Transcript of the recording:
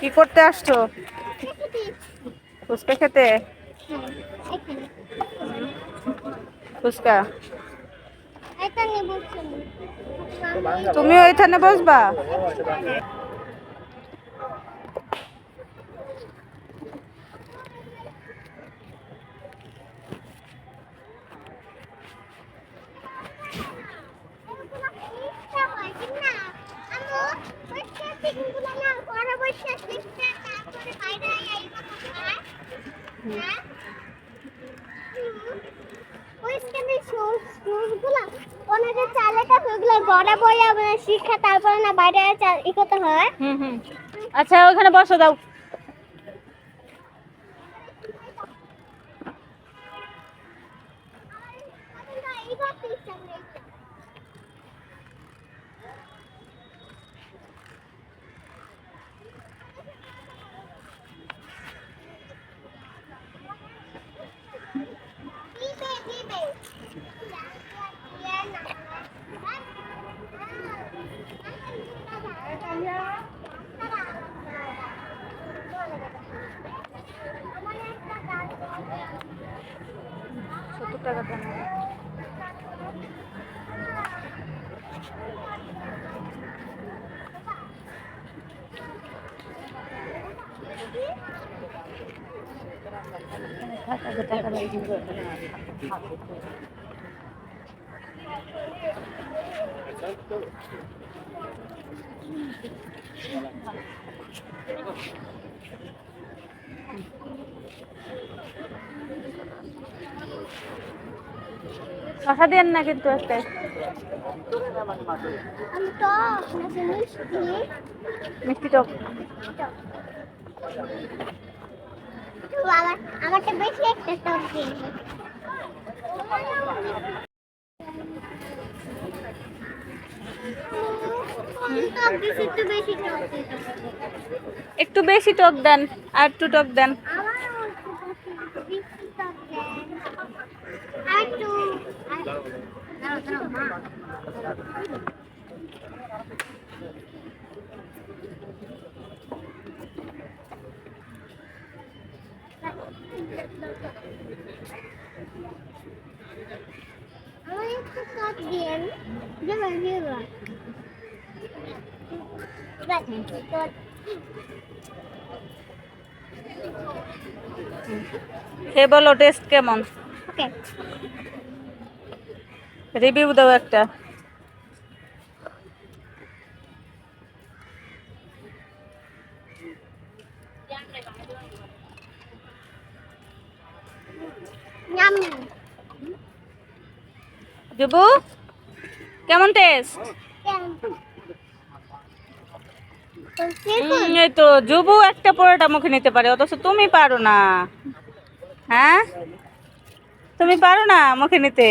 কি করতে আসছো? ফুচকা খেতে? ফুচকা তুমি ওইখানে বসবা? শিক্ষা তারপরে না বাইরে ই করতে হয়। আচ্ছা ওখানে বসো দাও। টাকা দেন। শশা দেন না কিন্তু একটাই। মিষ্টি টক। আমারটা বেশি একটা টক দিন। একটু বেশি টক দেন, আর একটু টক দেন। খেয়ে বলো টেস্ট কেমন, রিভিউ দাও একটা। জুবু কেমন টেস্ট? এই তো জুবু একটা পরোটা মুখে নিতে পারে, অথচ তুমি পারো না। হ্যাঁ তুমি পারো না মুখে নিতে।